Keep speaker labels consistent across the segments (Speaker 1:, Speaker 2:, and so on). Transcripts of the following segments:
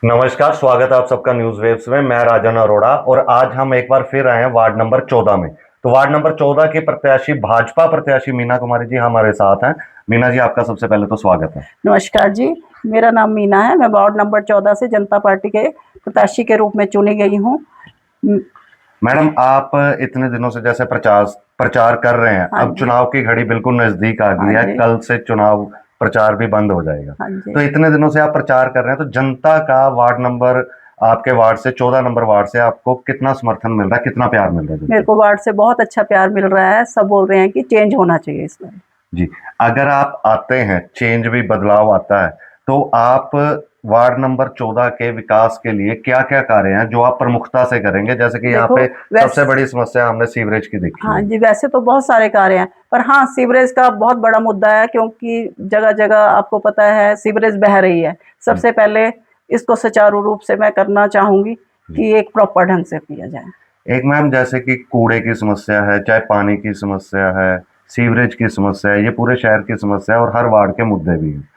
Speaker 1: नमस्कार, स्वागत है आप सबका न्यूज वेव्स में। मैं राजन अरोड़ा और आज हम एक बार फिर आए हैं वार्ड नंबर 14 में। तो वार्ड नंबर 14 के प्रत्याशी भाजपा प्रत्याशी मीना कुमारी जी हमारे साथ हैं। मीना जी, आपका सबसे पहले तो स्वागत है।
Speaker 2: नमस्कार जी, मेरा नाम मीना है। मैं वार्ड नंबर 14 से जनता पार्टी के प्रत्याशी के रूप में चुनी गई हूँ।
Speaker 1: मैडम, आप इतने दिनों से जैसे प्रचार प्रचार कर रहे हैं,
Speaker 2: हाँ
Speaker 1: अब
Speaker 2: जी।
Speaker 1: चुनाव की घड़ी बिल्कुल नजदीक आ
Speaker 2: हाँ
Speaker 1: गई है।
Speaker 2: जी।
Speaker 1: कल से चुनाव प्रचार भी बंद हो जाएगा।
Speaker 2: हाँ जी।
Speaker 1: तो इतने दिनों से आप प्रचार कर रहे हैं, तो जनता का वार्ड नंबर, आपके वार्ड से 14 नंबर वार्ड से आपको कितना समर्थन मिल रहा है, कितना प्यार मिल रहा है
Speaker 2: मेरे
Speaker 1: जनता?
Speaker 2: को वार्ड से बहुत अच्छा प्यार मिल रहा है। सब बोल रहे हैं कि चेंज होना चाहिए इसमें।
Speaker 1: जी, अगर आप आते हैं, चेंज भी बदलाव आता है, तो आप वार्ड नंबर 14 के विकास के लिए क्या क्या कार्य हैं जो आप प्रमुखता से करेंगे? जैसे कि यहाँ
Speaker 2: देखो,
Speaker 1: पे सबसे
Speaker 2: वैसे
Speaker 1: बड़ी समस्या हमने सीवरेज की देखी
Speaker 2: हाँ
Speaker 1: है।
Speaker 2: जी, वैसे तो बहुत सारे कार्य हैं, पर हाँ, सीवरेज का बहुत बड़ा मुद्दा है, क्योंकि जगह जगह आपको पता है सीवरेज बह रही है। सबसे पहले इसको सुचारू रूप से मैं करना चाहूंगी कि एक प्रॉपर ढंग से किया जाए।
Speaker 1: एक मैम, जैसे कि कूड़े की समस्या है, चाहे पानी की समस्या है, सीवरेज की समस्या है, ये पूरे शहर की समस्या है और हर वार्ड के मुद्दे भी हैं।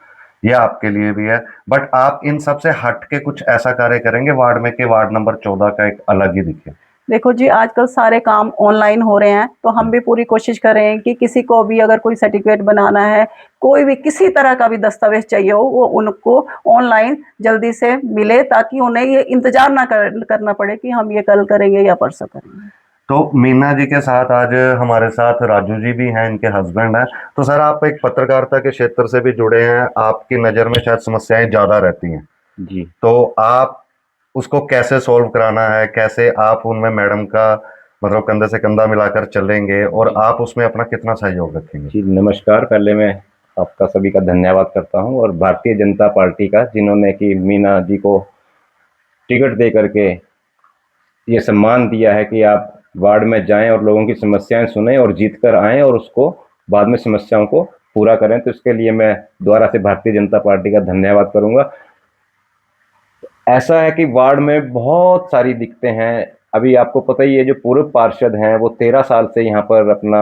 Speaker 1: ये आपके लिए भी है। बट आप इन सब से हट के कुछ ऐसा कार्य करेंगे वार्ड में कि वार्ड नंबर 14 का एक अलग ही दिखे?
Speaker 2: देखो जी, आजकल सारे काम ऑनलाइन हो रहे हैं, तो हम भी पूरी कोशिश कर रहे हैं कि किसी को भी अगर कोई सर्टिफिकेट बनाना है, कोई भी किसी तरह का भी दस्तावेज चाहिए हो, वो उनको ऑनलाइन जल्दी से मिले, ताकि उन्हें ये इंतजार ना करना पड़े कि हम ये कल करेंगे या परसों करेंगे।
Speaker 1: तो मीना जी के साथ आज हमारे साथ राजू जी भी हैं, इनके हस्बैंड हैं। तो सर, आप एक पत्रकारिता के क्षेत्र से भी जुड़े हैं, आपकी नज़र में शायद समस्याएं ज़्यादा रहती हैं।
Speaker 3: जी।
Speaker 1: तो आप उसको कैसे सोल्व कराना है, कैसे आप उनमें मैडम का मतलब कंधे से कंधा मिलाकर चलेंगे और आप उसमें अपना कितना सहयोग रखेंगे?
Speaker 3: जी, नमस्कार। पहले मैं आपका सभी का धन्यवाद करता हूं और भारतीय जनता पार्टी का, जिन्होंने कि मीना जी को टिकट दे करके ये सम्मान दिया है कि आप वार्ड में जाएं और लोगों की समस्याएं सुनें और जीत कर आएं और उसको बाद में समस्याओं को पूरा करें। तो इसके लिए मैं दोबारा से भारतीय जनता पार्टी का धन्यवाद करूंगा। ऐसा है कि वार्ड में बहुत सारी दिक्कतें हैं। अभी आपको पता ही है, जो पूर्व पार्षद हैं वो 13 साल से यहाँ पर अपना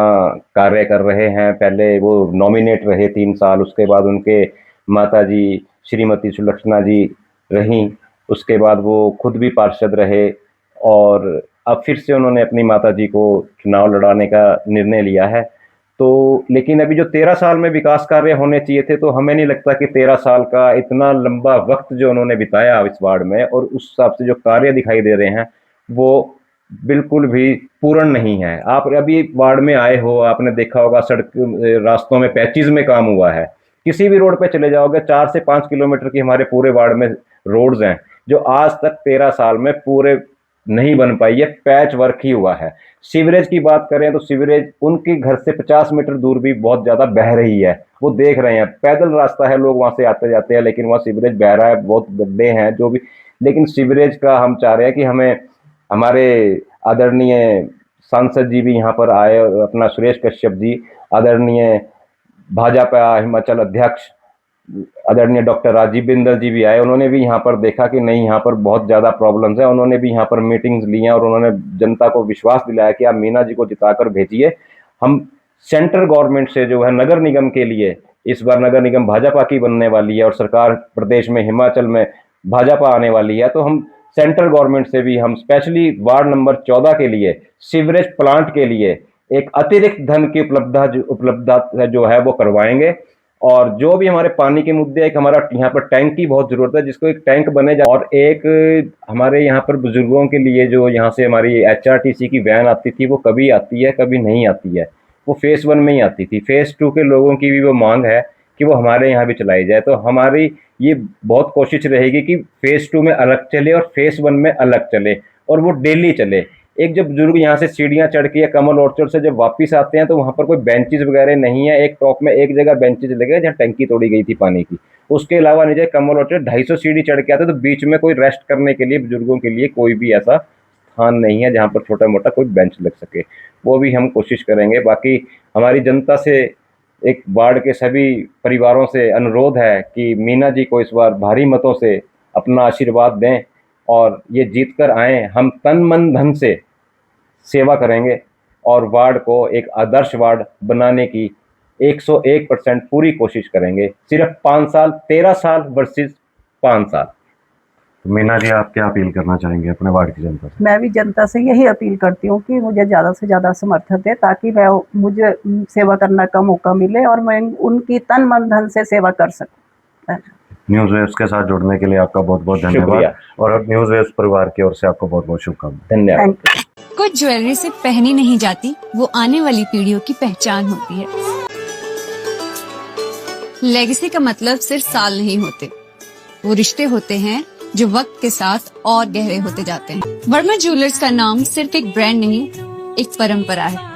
Speaker 3: कार्य कर रहे हैं। पहले वो नॉमिनेट रहे 3 साल, उसके बाद उनके माता जी श्रीमती सुलक्षणा जी रहीं, उसके बाद वो खुद भी पार्षद रहे और अब फिर से उन्होंने अपनी माता जी को चुनाव लड़ाने का निर्णय लिया है। तो लेकिन अभी जो 13 साल में विकास कार्य होने चाहिए थे, तो हमें नहीं लगता कि 13 साल का इतना लंबा वक्त जो उन्होंने बिताया इस वार्ड में, और उस हिसाब से जो कार्य दिखाई दे रहे हैं वो बिल्कुल भी पूर्ण नहीं है। आप अभी वार्ड में आए हो, आपने देखा होगा सड़क रास्तों में पैचेज में काम हुआ है। किसी भी रोड पे चले जाओगे, 4 से 5 किलोमीटर की हमारे पूरे वार्ड में रोड्स हैं जो आज तक 13 साल में पूरे नहीं बन पाई है, पैच वर्क ही हुआ है। सीवरेज की बात करें तो सीवरेज उनके घर से 50 मीटर दूर भी बहुत ज्यादा बह रही है, वो देख रहे हैं। पैदल रास्ता है, लोग वहां से आते जाते हैं, लेकिन वहां सीवरेज बह रहा है, बहुत गड्ढे हैं जो भी। लेकिन सीवरेज का हम चाह रहे हैं कि हमें हमारे आदरणीय सांसद जी भी यहाँ पर आए, अपना सुरेश कश्यप जी, आदरणीय भाजपा हिमाचल अध्यक्ष आदरणीय डॉक्टर राजीव बिंदल जी भी आए। उन्होंने भी यहाँ पर देखा कि नहीं, यहाँ पर बहुत ज़्यादा प्रॉब्लम्स है। उन्होंने भी यहाँ पर मीटिंग्स ली हैं और उन्होंने जनता को विश्वास दिलाया कि आप मीना जी को जिताकर भेजिए। हम सेंट्रल गवर्नमेंट से जो है नगर निगम के लिए, इस बार नगर निगम भाजपा की बनने वाली है और सरकार प्रदेश में हिमाचल में भाजपा आने वाली है, तो हम सेंट्रल गवर्नमेंट से भी हम स्पेशली वार्ड नंबर 14 के लिए सीवरेज प्लांट के लिए एक अतिरिक्त धन की उपलब्धता जो है वो करवाएंगे। और जो भी हमारे पानी के मुद्दे, एक हमारा यहाँ पर टैंक की बहुत जरूरत है, जिसको एक टैंक बने और एक हमारे यहाँ पर बुजुर्गों के लिए जो यहाँ से हमारी एचआरटीसी की वैन आती थी, वो कभी आती है कभी नहीं आती है। वो फेज 1 में ही आती थी। फेज 2 के लोगों की भी वो मांग है कि वो हमारे यहाँ भी चलाई जाए। तो हमारी ये बहुत कोशिश रहेगी कि फेज 2 में अलग चले और फेज 1 में अलग चले और वो डेली चले। एक जब बुजुर्ग यहाँ से सीढ़ियाँ चढ़ के या कमल ऑर्चर्ड से जब वापस आते हैं, तो वहाँ पर कोई बेंचेज वगैरह नहीं है। एक टॉप में एक जगह बेंचेज लगे जहाँ टंकी तोड़ी गई थी पानी की, उसके अलावा नीचे कमल ऑर्चर्ड 250 सीढ़ी चढ़ के आते, तो बीच में कोई रेस्ट करने के लिए बुजुर्गों के लिए कोई भी ऐसा स्थान नहीं है जहाँ पर छोटा मोटा कोई बेंच लग सके। वो भी हम कोशिश करेंगे। बाकी हमारी जनता से, एक वार्ड के सभी परिवारों से अनुरोध है कि मीना जी को इस बार भारी मतों से अपना आशीर्वाद दें और ये जीत कर आए। हम तन मन धन से सेवा करेंगे और वार्ड को एक आदर्श वार्ड बनाने की 101% पूरी कोशिश करेंगे। सिर्फ 5 साल, 13 साल वर्सेस 5 साल।
Speaker 1: तो मीना जी, आप क्या अपील करना चाहेंगे अपने वार्ड की जनता से?
Speaker 2: मैं भी जनता से यही अपील करती हूँ कि मुझे ज़्यादा से ज़्यादा समर्थन दे, ताकि मुझे सेवा करने का मौका मिले और मैं उनकी तन मन धन से सेवा कर सकूँ।
Speaker 1: न्यूज़ वेव्स के साथ जुड़ने के लिए आपका बहुत बहुत धन्यवाद,
Speaker 3: शुक्रिया।
Speaker 1: और न्यूज़ वेव्स परिवार की ओर से आपको बहुत बहुत शुभकामनाएं।
Speaker 3: धन्यवाद।
Speaker 2: Thank you.
Speaker 4: कुछ ज्वेलरी सिर्फ पहनी नहीं जाती, वो आने वाली पीढ़ियों की पहचान होती है। लेगेसी का मतलब सिर्फ साल नहीं होते, वो रिश्ते होते हैं जो वक्त के साथ और गहरे होते जाते हैं। वर्मा ज्वेलर्स का नाम सिर्फ एक ब्रांड नहीं, एक परंपरा है।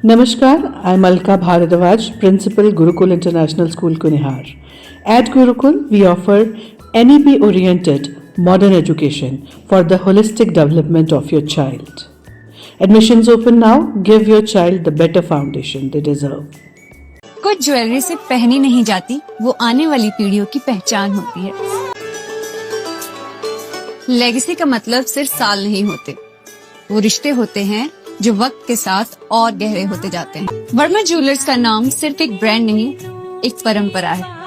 Speaker 5: Namaskar, I'm Alka Bharadwaj, Principal Gurukul International School, Kunihar. At Gurukul, we offer NEP-oriented modern education for the holistic development of your child. Admissions open now. Give your child the better foundation they deserve.
Speaker 4: कुछ jewellery सिर्फ पहनी नहीं जाती, वो आने वाली पीढ़ियों की पहचान होती है। लेगेसी का मतलब सिर्फ साल नहीं होते, वो रिश्ते होते हैं जो वक्त के साथ और गहरे होते जाते हैं। वर्मा ज्वेलर्स का नाम सिर्फ एक ब्रांड नहीं, एक परंपरा है।